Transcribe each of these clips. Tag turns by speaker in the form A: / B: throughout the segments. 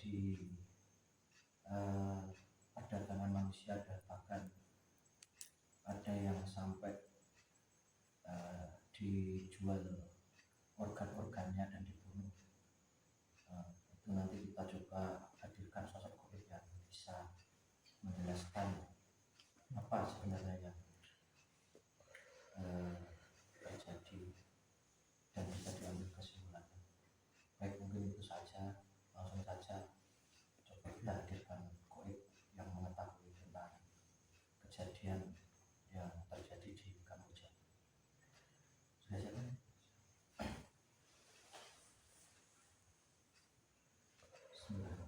A: terjadi perdagangan manusia, dan bahkan ada yang sampai dijual organ-organnya dan dibunuh. Itu nanti kita coba hadirkan sosok Goib yang bisa menjelaskan apa sebenarnya yang terjadi dan bisa diambil kesimpulannya. Baik, mungkin itu saja, langsung saja coba kita hadirkan Goib yang mengetahui tentang kejadian yang terjadi di Kamboja. Sudah siapa? Bismillah.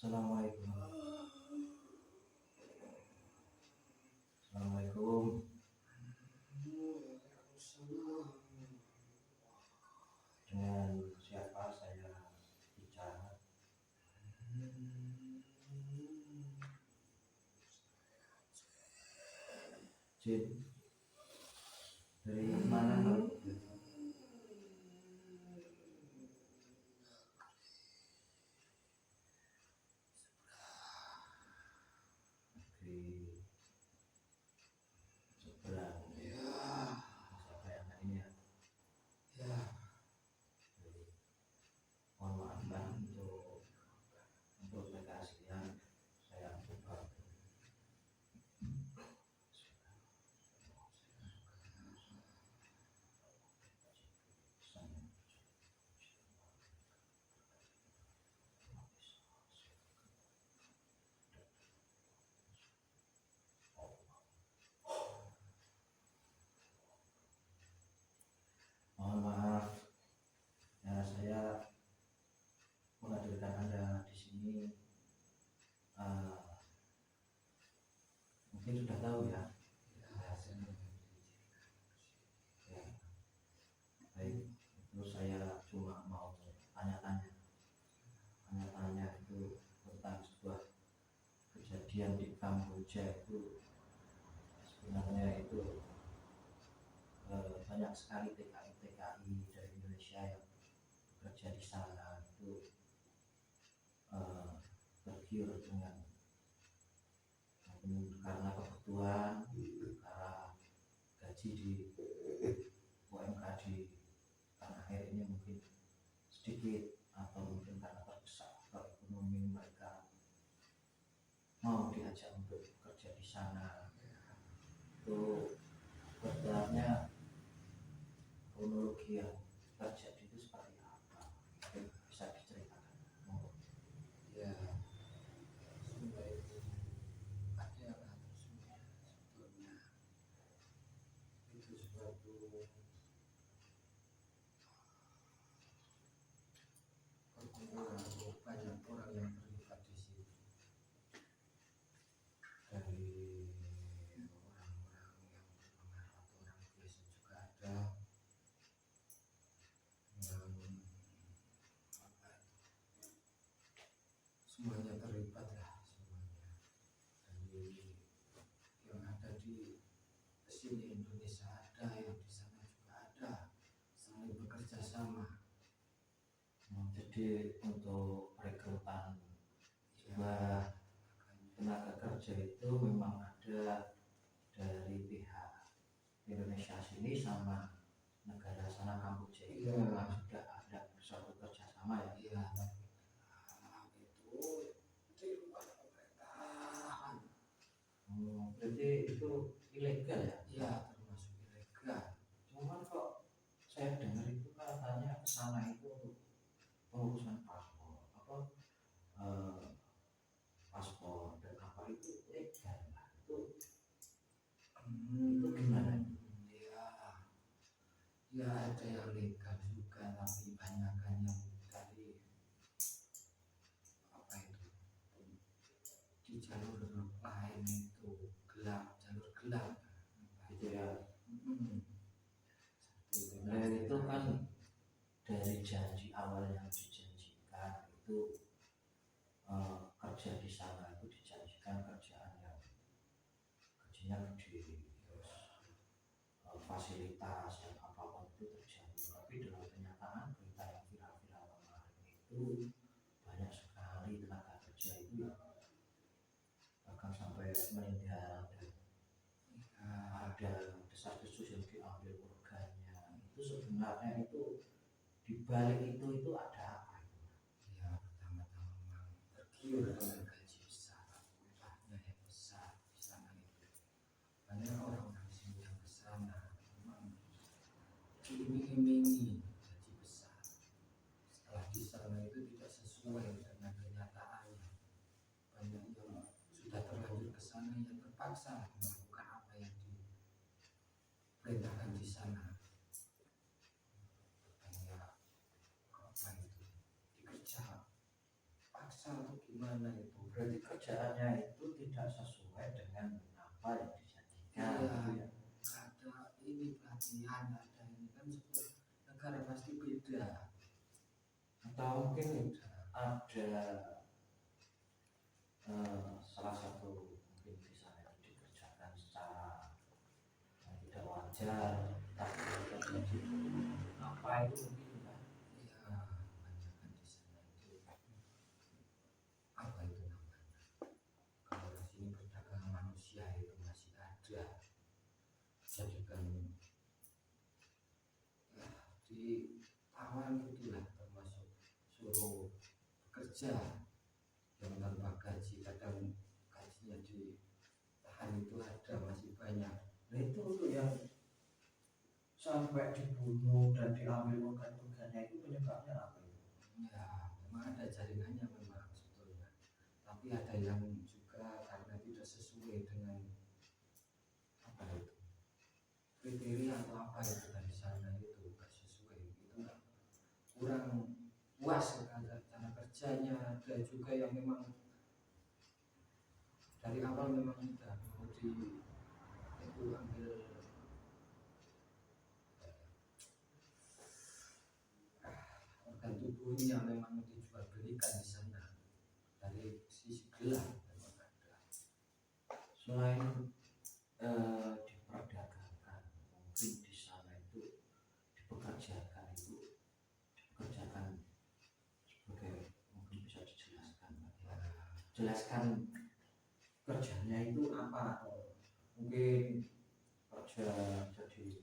A: Assalamualaikum. Assalamualaikum. Dengan siapa saya bicara? Jin. Dari mana, Mbak? Di seberang. Siapa yang ini ya? Mohon maaf, Mbak, untuk mereka sekalian saya coba. Mohon maaf, ya, saya menghadirkan Anda di sini. Mungkin sudah tahu ya. Ya, baik, itu saya cuma mau tanya-tanya itu tentang sebuah kejadian di Kamboja. Itu sebenarnya itu banyak sekali TKI dari Indonesia yang bekerja di sana itu tergiur dengan karena kebutuhan, karena gaji di UMK di tanah air ini mungkin sedikit, atau mungkin karena terdesak ekonomi, mereka mau diajak untuk bekerja di sana. Itu sebenarnya kronologi yang terjadi itu seperti apa? Mungkin bisa diceritakan.
B: Ya, sumber itu ada lah, sebetulnya itu suatu perkumpulan atau banyak orang yang terlibat di situ, dari orang-orang yang berpengaruh atau orang biasa juga ada, yang semuanya terlibat lah, semuanya dari yang ada di sini Indonesia ada, yang di sana juga ada, saling bekerja sama.
A: Jadi untuk rekrutan sebuah tenaga kerja itu memang ada dari pihak Indonesia sini sama negara sana Kamboja itu memang sudah ada suatu kerjasama ya.
B: Iya, itu di luar pemerintahan.
A: Berarti itu ilegal ya?
B: Iya, termasuk ilegal.
A: Cuman kok saya dengar itu katanya kesana itu untuk pengurusan paspor, paspor dan apa itu legal lah. Itu gimana?
B: Ya ada yang legal juga, tapi banyakan yang dari apa itu di jalur lain itu gelap, jalur gelap
A: Gitu ya.
B: Seperti
A: Nah itu kan dari janji awal yang dijanjikan itu kerja di sana itu dijanjikan kerjaan yang gajinya gede, terus fasilitas dan apapun itu terjamin. Tapi dalam kenyataan berita yang viral-viral kemarin itu banyak sekali tenaga kerja itu yang bahkan sampai meninggal, dan ada desas-desus yang diambil organnya. Itu sebenarnya itu dibalik itu ada apa itu?
B: ya, pertama-tama memang tergiur dengan gaji besar, upahnya yang besar di sana itu. Banyak orang-orang sini yang ke sana memang diiming-imingi gaji besar. Setelah di sana itu tidak sesuai dengan kenyataannya. Banyak yang sudah terlanjur ke sana yang terpaksa melakukan apa yang diperintahkan di sana. Banyak apa itu dikerja paksa atau gimana itu.
A: Berarti kerjaannya itu tidak sesuai dengan apa yang dijanjikan.
B: Iya, ada ini pelatihan, ada ini kan sebuah negara pasti beda.
A: Atau mungkin ada salah satu mungkin di sana itu dikerjakan secara yang tidak wajar, tapi terjadi apa itu mungkin kan?
B: Ya, banyak kan di sana itu apa itu namanya? Kalau di sini perdagangan manusia itu masih ada. Jadikan ya ditawar gitulah, termasuk suruh bekerja yang tanpa gaji, kadang gajinya ditahan itu ada, masih banyak.
A: Nah itu untuk yang sampai dibunuh dan diambil organ-organnya itu penyebabnya apa itu?
B: Ya, memang ada jaringannya memang sebetulnya, tapi ada yang juga karena tidak sesuai dengan apa itu kriteria atau apa itu dari sana, itu nggak sesuai, itu kurang puas cara kerjanya. Ada juga yang memang dari awal memang sudah mau itu ambil organ tubuhnya, memang dijual belikan di sana dari sisi gelap memang ada.
A: Selain diperdagangkan, mungkin di sana itu jelaskan kerjanya itu apa, mungkin kerja jadi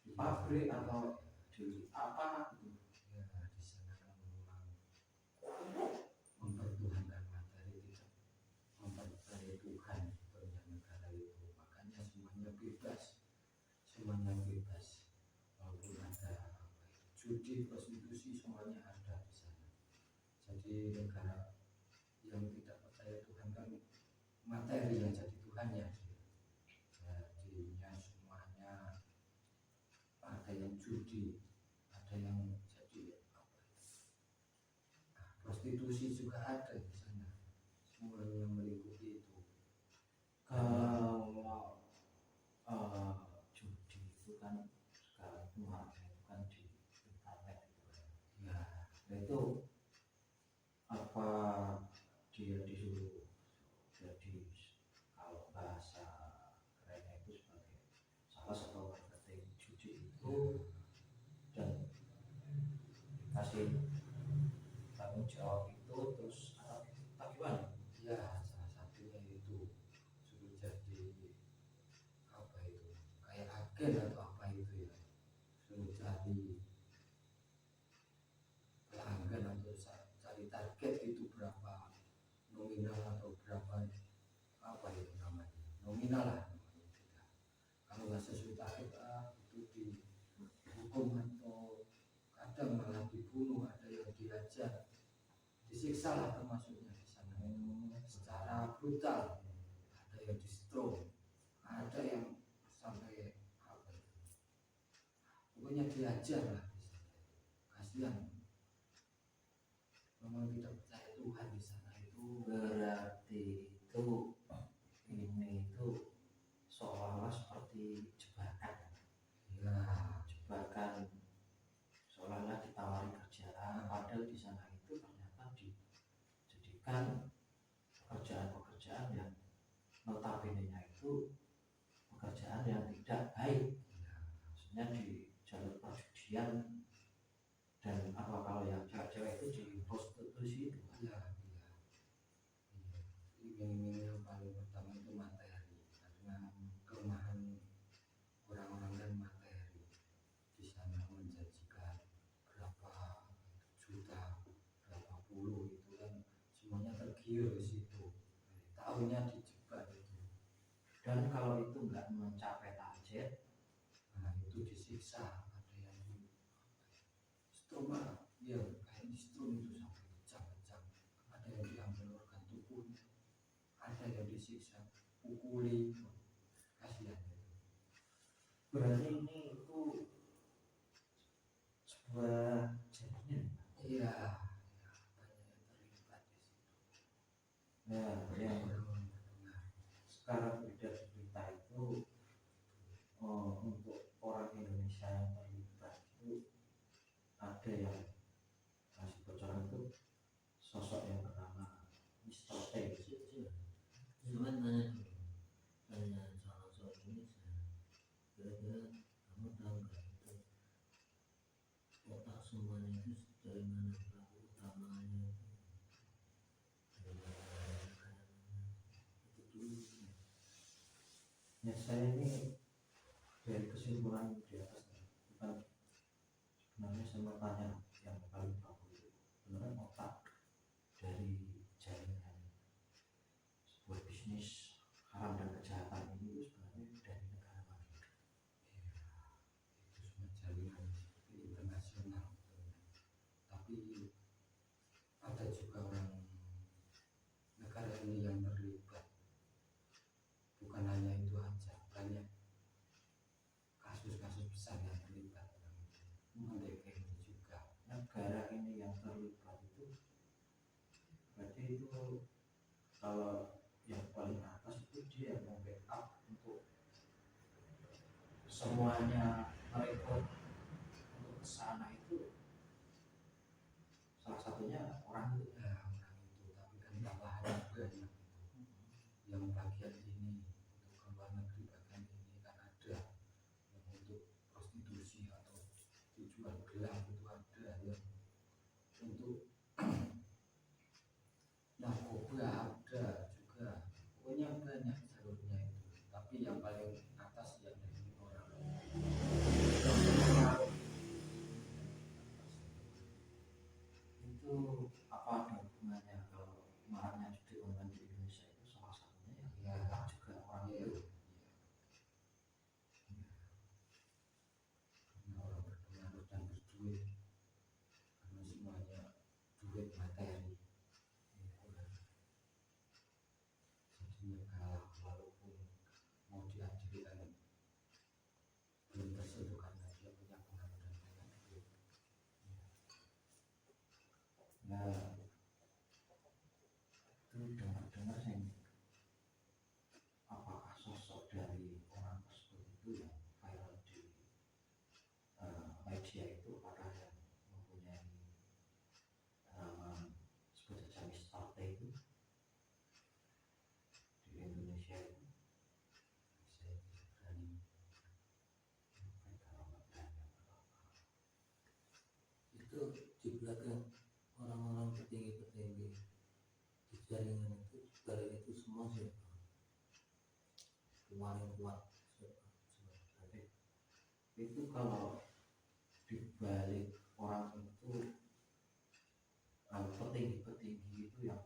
A: di pabrik atau di apa gitu.
B: Ya di sana kan memang mempertuhankan materi, tidak mempercayai Tuhan sebenarnya negara itu, makanya semuanya bebas, walaupun ada apa itu, judi, prostitusi, semuanya ada di sana. Jadi negara yang tidak percaya Tuhan kan materi yang jadi Tuhannya dia. Jadinya semuanya ada yang judi, ada yang jadi apa itu, prostitusi juga ada di sana, semuanya meliputi itu.
A: Kalau judi itu kan sekarang itu maraknya itu kan di internet gitu kan.
B: Ya
A: Itu apa dia disuruh jadi, kalau bahasa kerennya itu sebagai salah satu marketing judi itu, dan dikasih tanggung jawab itu terus atau gimana?
B: ya salah satunya itu suruh jadi apa itu, kayak agen atau apa itu ya, suruh cari pelanggan atau cari target itu berapa nominal atau berapa apa itu namanya, nominal lah namanya tidak. Kalau nggak sesuai target itu dihukum atau kadang malah dibunuh, ada yang dihajar, disiksa lah termasuknya di sana secara brutal, ada yang di stroke, ada yang sampai apa itu, pokoknya diajar lah di sana. Kasihan, memang tidak percaya Tuhan di sana itu.
A: Berarti itu ini itu seolah-olah seperti jebakan,
B: Ya
A: jebakan, seolah-olah ditawari kerjaan, padahal di sana itu ternyata dijadikan pekerjaan-pekerjaan yang notabene-nya itu pekerjaan yang tidak baik, maksudnya di jalur perjudian. Dan apa kalau yang cewek-cewek itu di prostitusi itu kan?
B: iya. Iming-iming yang paling pertama itu materi, karena kelemahan orang-orang kan materi. Di sana menjanjikan berapa juta, berapa puluh, itu kan semuanya tergiur di situ, tahunya dijebak itu.
A: Dan kalau itu nggak mencapai target,
B: Nah itu disiksa, ada yang di strum, ya kayak di strum itu sampai kejang-kejang, ada yang diambil organ tubuhnya, ada yang disiksa, pukuli, kasihan itu.
A: berarti ini itu sebuah jaringan.
B: Iya, ya, banyak yang terlibat di situ.
A: Nah, yang
B: Orang berpengaruh.
A: sekarang beredar di berita itu, untuk orang Indonesia yang terlibat itu ada yang kasih bocoran itu sosok yang bernama Mr. T.
C: Cuman tanya dulu, tanya soal ini, kira-kira kamu tahu nggak itu otak semuanya itu dari mana, pelaku utamanya itu dari mana itu dulu.
A: Ya saya ini dari kesimpulan di atas, bukan sebenarnya saya mau tanya yang paling bagus itu sebenarnya otak dari jaringan sebuah bisnis haram dan kejahatan ini itu sebenarnya dari negara mana?
B: Itu semua jaringan seperti internasional, tapi ada juga orang negara ini yang terlibat. Bukan hanya itu aja, banyak kasus-kasus besar yang terlibat orang itu. Mereka ini juga
A: Negara ini yang terlibat itu berarti itu kalau yang paling atas itu dia yang backup untuk semuanya merekrut untuk kesana itu, salah satunya orang itu.
B: ya, orang itu, tapi kan tambahannya banyak itu. Yang bagian ini untuk ke luar negeri, bagian ini kan ada yang untuk prostitusi atau dijual gelap itu ada, yang untuk narkoba ada juga, pokoknya banyak jalurnya itu, tapi yang paling atas ya dari orang
A: Itu apa ada hubungannya kalau maraknya judi online di Indonesia itu salah satunya ya
B: ya.
A: mereka juga orang
B: Iya,
A: itu.
B: karena orang berpengaruh dan berduit, karena semuanya duit materi, jadinya kalah walaupun mau diadili kan belum tersentuh karena dia punya pengaruh dan punya duit.
A: Nah itu dengar-dengar sih apakah sosok dari orang tersebut itu yang viral di media itu apakah yang mempunyai sebut saja Mister T itu di Indonesia itu
B: Saya tidak berani.
A: kalau nggak berani
C: Itu di belakang orang-orang petinggi-petinggi di jaringan itu, balik itu semua siapa? Paling kuat siapa?
A: tapi itu kalau dibalik orang itu kalau petinggi-petinggi itu yang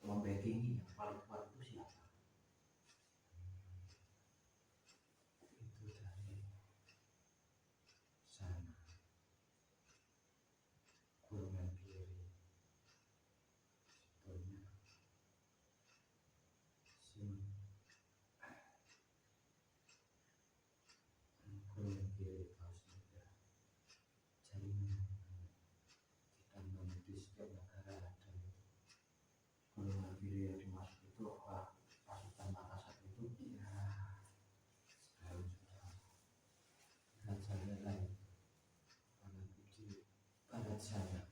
A: membackingi yang paling kuat itu siapa?
B: Itu dari sana, golongan kiri, sebetulnya golongan kiri tahu sudah jaringan ditambah di setiap negara ada itu.
A: Golongan kiri yang dimaksud itu apa? Pasukan Makassar itu
B: Ya, sekarang sudah raja lain, apalagi di barat sana.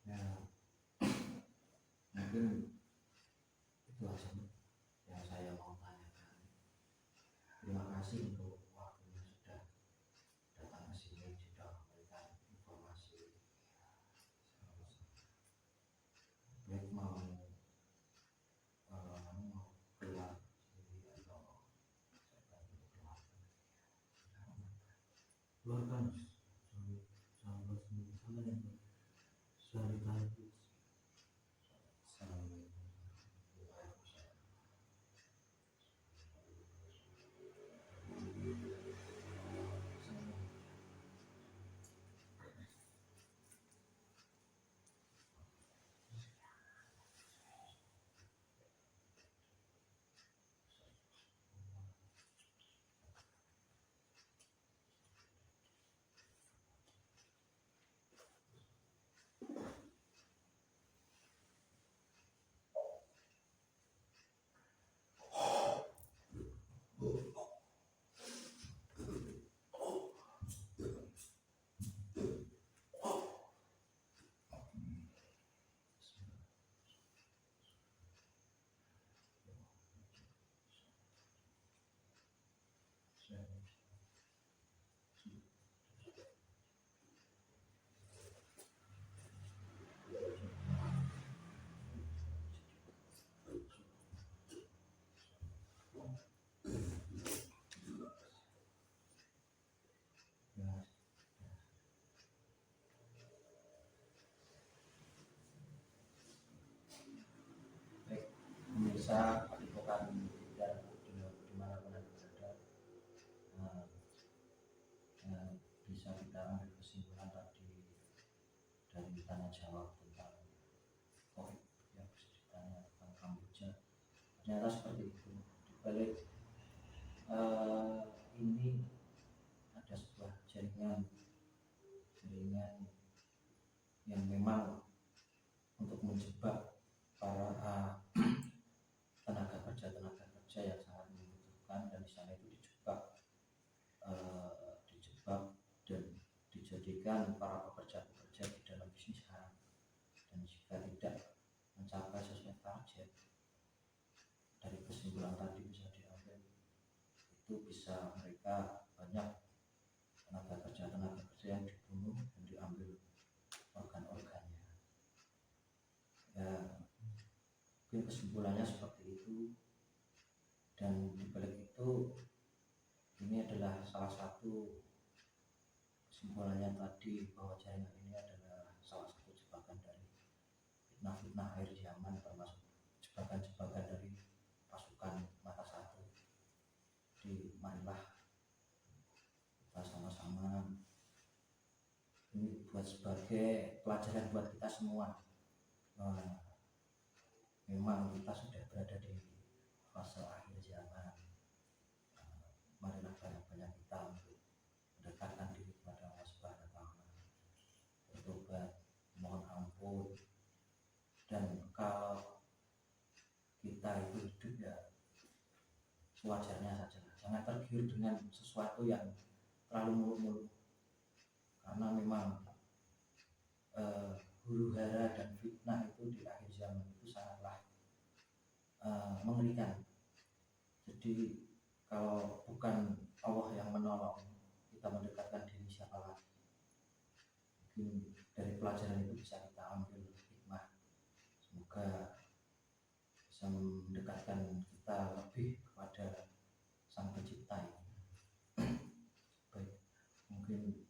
A: ya mungkin itu aja yang saya mau tanyakan. Terima kasih untuk waktunya sudah datang ke sini sudah memberikan informasi. Baik mau mau keluar sendiri atau saya bantu keluar.
C: Keluarkan sampai sama yang sudah ditarik.
B: Assalamualaikum.
A: Baik pemirsa Padepokan dan dimanapun anda berada, bisa kita ambil kesimpulan tadi dari tanya jawab tentang COVID yang bisa ditanya tentang Kamboja. Ternyata seperti itu. Di balik ini ada sebuah jaringan yang memang untuk menjebak para tenaga kerja yang sangat membutuhkan, dan di sana itu dijebak dan dijadikan para pekerja di dalam bisnis haram, dan jika tidak mencapai sesuai target, dari kesimpulan tadi bisa diambil itu bisa mereka banyak tenaga ada yang dibunuh dan diambil organ-organnya. Ya, mungkin kesimpulannya seperti itu. Dan di balik itu, ini adalah salah satu kesimpulannya tadi, bahwa jaringan ini adalah salah satu jebakan dari fitnah-fitnah akhir zaman, termasuk jebakan-jebakan dari pasukan mata satu. Di marilah kita sama-sama, ini buat sebagai pelajaran buat kita semua. Memang kita sudah berada di fase akhir zaman. Marilah banyak-banyak kita untuk mendekatkan diri kepada Allah Subhanahu wa Ta'ala, bertobat, mohon ampun. Dan kalau kita itu hidup, ya sewajarnya saja, jangan tergiur dengan sesuatu yang terlalu muluk-muluk, karena memang huru hara dan fitnah itu di akhir zaman itu sangatlah mengerikan. Jadi kalau bukan Allah yang menolong, kita mendekatkan diri siapa lagi? Mungkin dari pelajaran itu bisa kita ambil hikmah. Semoga bisa mendekatkan kita lebih kepada Sang Pencipta. Baik, mungkin